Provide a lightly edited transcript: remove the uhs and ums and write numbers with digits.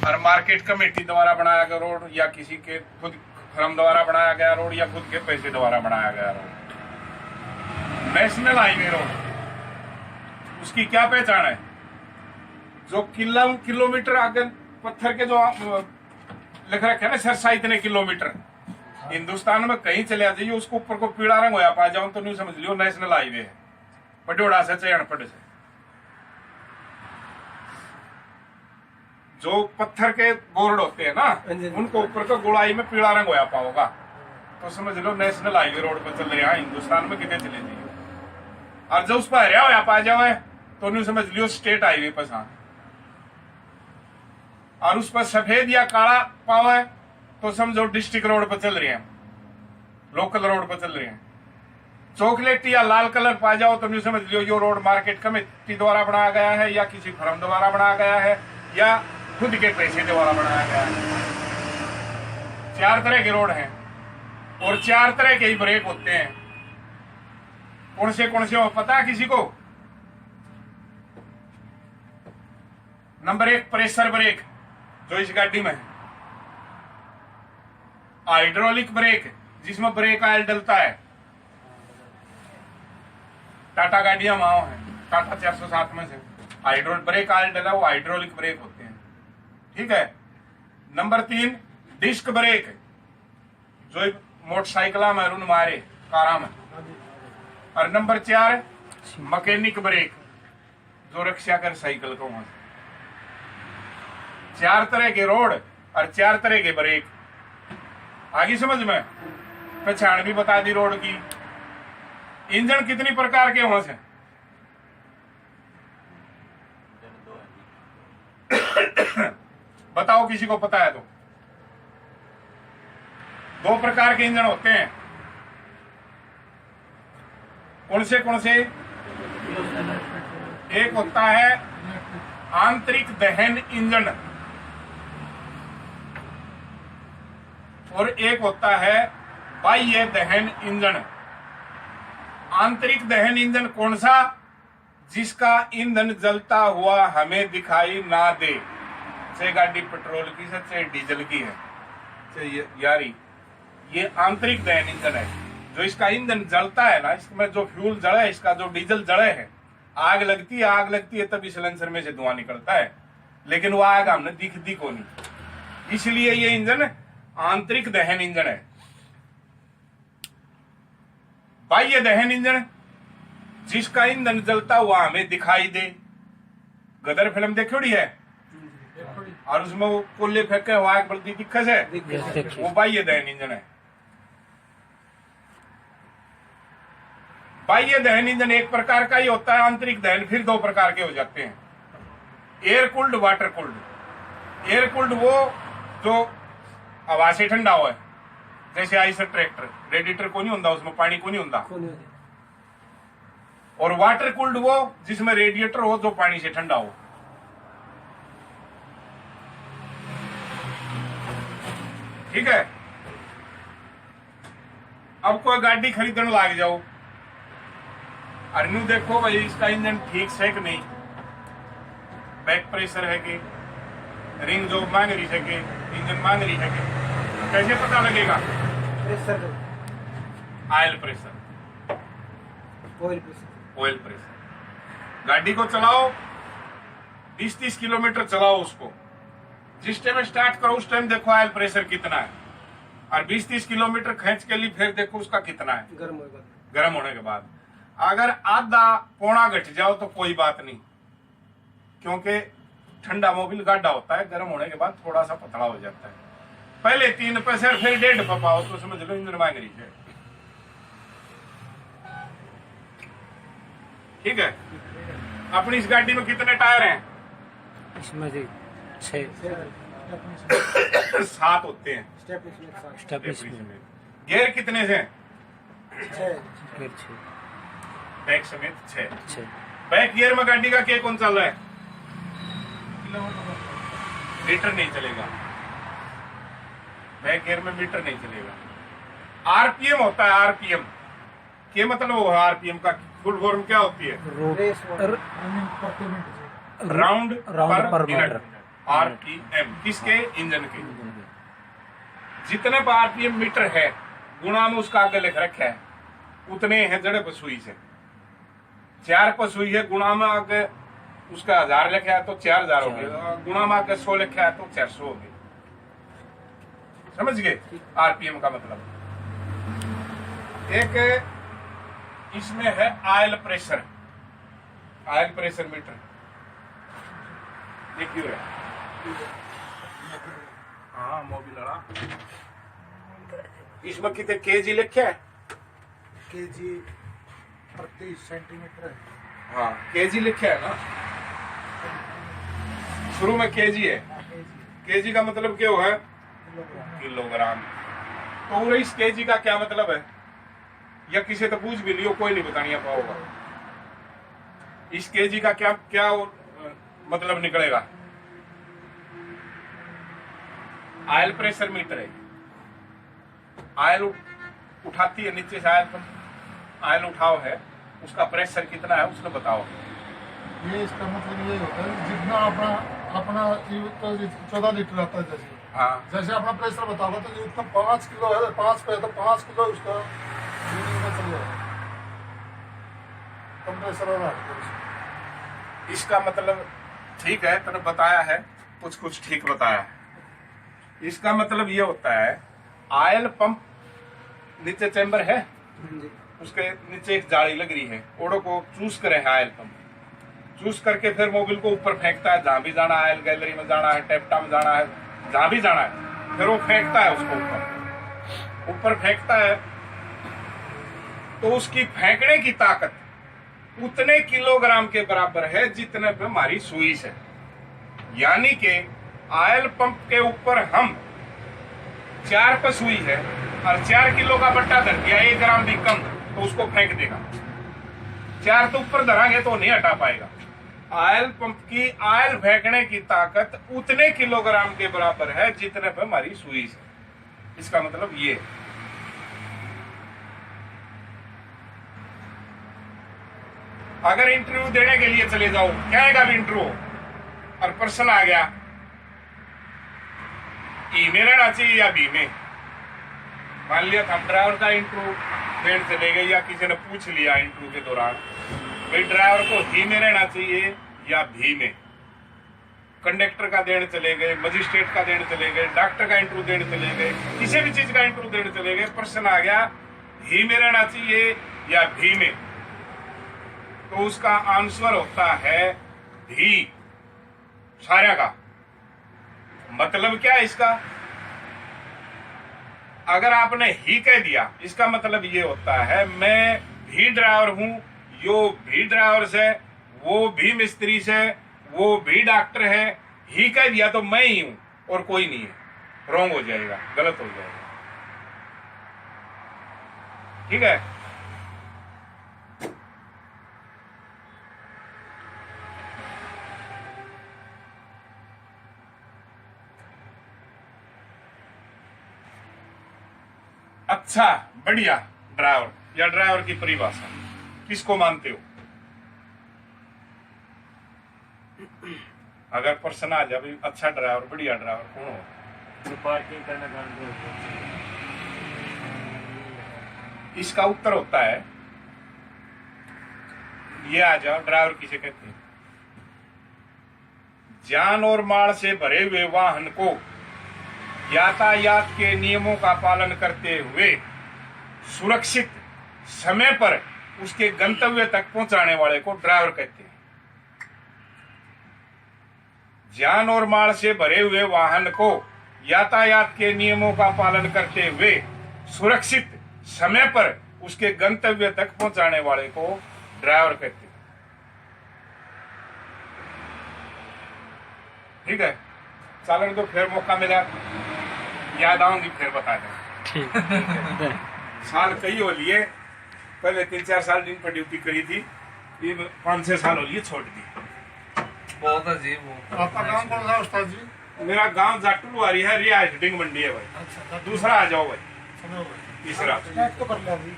और market committee द्वारा बनाया गया रोड या किसी के खुद फर्म द्वारा बनाया गया रोड या खुद के पैसे द्वारा बनाया गया रोड। नेशनल हाईवे रोड उसकी क्या पहचान है? जो किलोमीटर आगे पत्थर के जो लिख रखे है ना सरसा इतने किलोमीटर, हिंदुस्तान में कहीं चले जाइए उसको ऊपर को पीला रंग होया पा जाओ तो नहीं समझ लियो नेशनल हाईवे है। पटोड़ा से चयनपट से जो पत्थर के बोर्ड होते हैं ना उनको ऊपर को गोलाई में पीला रंग होया पाओगा तो समझ लो नेशनल हाईवे रोड पर चल रहे हैं हिंदुस्तान में कितने चले जाइए। और जो उस पर हरिया होया पा जाओ तो नहीं समझ लियो स्टेट हाईवे पर सा। और उस पर सफेद या काला पावा है तो समझो डिस्ट्रिक्ट रोड पर चल रहे हैं, लोकल रोड पर चल रहे हैं। चॉकलेट या लाल कलर पा जाओ तो नहीं समझ लियो यो रोड मार्केट कमेटी द्वारा बनाया गया है या किसी फर्म द्वारा बनाया गया है या खुद के पैसे द्वारा बनाया गया है। 4 तरह के रोड हैं और 4 तरह के ही ब्रेक होते हैं। कौन से हो पता है किसी को? नंबर 1 प्रेशर ब्रेक जो इस गाड़ी में है, हाइड्रोलिक ब्रेक जिसमें ब्रेक ऑयल डलता है, टाटा गाड़ियां माओ है, टाटा 407 में से हाइड्रोलिक ब्रेक ऑयल डला वो हाइड्रोलिक ब्रेक होते हैं, ठीक है। नंबर 3 डिस्क ब्रेक जो मोटरसाइकिल में रून मारे कारा में। और नंबर 4 मैकेनिक ब्रेक जो रक्षा कर साइकिल को वहां। 4 तरह के रोड और 4 तरह के ब्रेक। आगे समझ में पहचान भी बता दी रोड की। इंजन कितनी प्रकार के वहां से? बताओ किसी को पता है तो। 2 प्रकार के इंजन होते हैं। कौन से? एक होता है आंतरिक दहन इंजन और एक होता है बाह्य दहन इंजन। आंतरिक दहन इंजन कौन सा? जिसका ईंधन जलता हुआ हमें दिखाई ना दे, चाहे गाड़ी पेट्रोल की है चाहे डीजल की है चाहे यारी, ये आंतरिक दहन इंजन है। जो इसका ईंधन जलता है ना, इसमें जो फ्यूल जड़े है, इसका जो डीजल जड़े है, आग लगती है तभी सिलेंसर में से धुआं निकलता है, लेकिन वो आग हमने दिखती को नहीं। इसलिए ये इंजन आंतरिक दहन इंजन है। बाह्य दहन इंजन जिसका ईंधन जलता हुआ हमें दिखाई दे। गदर फिल्म देखोड़ी है और उसमें वो कोल्ले फेंके हुआ आग बलती दिक्कत है, वो बाह्य दहन इंजन है। बाह्य दहन इंजन एक प्रकार का ही होता है। आंतरिक दहन फिर 2 प्रकार के हो जाते हैं, air cooled, water cooled. Air cooled वो जो हवा से ठंडा हुआ है, जैसे आइसर ट्रैक्टर रेडिएटर को नहीं होता, उसमें पानी को नहीं होता। और वाटर कूल्ड वो जिसमें रेडिएटर हो जो पानी से ठंडा हो। ठीक है। अब कोई गाड़ी खरीदने लाग जाओ और न्यू देखो भाई इसका इंजन ठीक से कि नहीं, बैक प्रेशर है कि, रिंग जो मांग रही है कि, इंजन मांग रही है कि, कैसे पता लगेगा? Pressure, oil pressure, oil pressure. गाड़ी को चलाओ 20-30 किलोमीटर चलाओ उसको, जिस टाइम स्टार्ट करो उस टाइम देखो ऑयल प्रेशर कितना है, और 20-30 किलोमीटर खींच के लिए फिर देखो उसका कितना है गर्म होने के बाद। अगर आधा पौना घट जाओ तो कोई बात नहीं, क्योंकि ठंडा मोबिल गाढ़ा होता है, गर्म होने के बाद थोड़ा सा पतला हो जाता है। पहले 3 पैसे फिर 1.5 पाओ तो समझ लो इंजन मांग रही है। ठीक है। अपनी इस गाड़ी में कितने टायर हैं? इसमें 7 होते हैं। गियर कितने से? 6। बैक समेत 6। बैक गियर में गाड़ी का क्या कौन चल रहा है? मीटर नहीं चलेगा, बैक गियर में मीटर नहीं चलेगा। आरपीएम होता है। आरपीएम के मतलब वो आरपीएम का फुल फॉर्म क्या होती है? राउंड पर मीटर। RPM किसके? इंजन के। जितने पर RPM मीटर है गुणा में उसका आगे लिख रखा है उतने हैं जड़े पर सुई से। 4 पर सुई है गुणा में आगे उसका 1000 लिखा है तो 4000 हो गया, गुणा में आगे 100 लिखा है तो 400 हो गया। समझ गए RPM का मतलब। एक इसमें है oil pressure, oil pressure meter. ये क्यों है? हाँ मोबिल लड़ा। इसमें कितने केजी लिखे है? केजी प्रति सेंटीमीटर है। हाँ केजी लिखे है ना, शुरू में केजी है। केजी का मतलब क्या हुआ है? किलोग्राम। तो इस केजी का क्या मतलब है? या किसी तो पूछ भी लियो, कोई नहीं बतानी पाओगा। इस केजी का क्या क्या मतलब निकलेगा? ऑयल प्रेशर मीटर है। ऑयल उठाती है नीचे से, ऑयल उठाओ है, उसका प्रेशर कितना है उसने बताओ। ये इसका मतलब ये होता है जितना अपना अपना 14 लीटर आता है। जैसे हाँ जैसे अपना प्रेशर बताओगा तो जितना 5 किलो है, 5 पे तो 5 किलो उसका यूनिट में चल जाएगा, कम प्रेशर वाला है। इसका मतलब ठीक है, तूने बताया है, कुछ कुछ ठीक बताया है। इसका मतलब ये होता है ऑयल पंप नीचे चैम्बर है, उसके नीचे एक जाली लग रही है, ओडो को चूस करे है ऑयल पंप, चूस करके फिर मोबिल को ऊपर फेंकता है। जहां भी जाना है, ऑयल गैलरी में जाना है, टेप्टा में जाना है, जहां भी जाना है, फिर वो फेंकता है उसको ऊपर फेंकता है। तो उसकी फेंकने की ताकत उतने किलोग्राम के बराबर है जितने पे हमारी सुई है। यानी कि ऑयल पंप के ऊपर हम 4 पे सुई है और 4 किलो का बट्टा धर दिया, 1 ग्राम भी कम, तो उसको फेंक देगा। 4 तो ऊपर धरांगे तो नहीं हटा पाएगा। ऑयल पंप की ऑयल फेंकने की ताकत उतने किलोग्राम के बराबर है जितने पे हमारी सुई है। इसका मतलब ये। अगर इंटरव्यू देने के लिए चले जाओ, क्या आएगा भी इंटरव्यू और पर्सन आ गया, ई में रहना चाहिए या बी में? मान लिया हम ड्राइवर का इंटरव्यू देने चले गए, या किसी ने पूछ लिया इंटरव्यू के दौरान भाई ड्राइवर को ही में रहना चाहिए या भी में। कंडक्टर का देने चले गए, मजिस्ट्रेट का देने चले गए, डॉक्टर का इंटरव्यू देने चले गए, किसी भी चीज का इंटरव्यू देने चले गए, पर्सन आ गया ही में रहना चाहिए या भी में, तो उसका आंसर होता है भी, सारा का। मतलब क्या है इसका? अगर आपने ही कह दिया, इसका मतलब ये होता है मैं भी ड्राइवर हूं, यो भी ड्राइवर से, वो भी मिस्त्री से, वो भी डॉक्टर है, ही कह दिया तो मैं ही हूं और कोई नहीं है। रॉन्ग हो जाएगा, गलत हो जाएगा। ठीक है? अच्छा बढ़िया ड्राइवर या ड्राइवर की परिभाषा किसको मानते हो? अगर पर्सन आ जाए अच्छा ड्राइवर, बढ़िया ड्राइवर कौन हो? पार्किंग करना जानते हो। इसका उत्तर होता है, ये आ जाओ, ड्राइवर किसे कहते हैं? जान और माल से भरे हुए वाहन को यातायात के नियमों का पालन करते हुए सुरक्षित समय पर उसके गंतव्य तक पहुंचाने वाले को ड्राइवर कहते हैं। जान और माल से भरे हुए वाहन को यातायात के नियमों का पालन करते हुए सुरक्षित समय पर उसके गंतव्य तक पहुंचाने वाले को ड्राइवर कहते हैं। ठीक है, चालन तो फिर मौका मिला, याद आऊंगी फिर बता दें। साल कई हो लिए, पहले 3-4 साल दिन पर ड्यूटी करी थी, ये 5-6 साल हो लिए छोड़ दी। बहुत अजीब हो। आपका नाम कौन सा उस्ताद जी? मेरा गांव जाटुलवारी है, रियाज डिंग मंडी है भाई। अच्छा, दूसरा आ जाओ भाई, सुनो भाई। तीसरा चेक तो कर लिया अभी।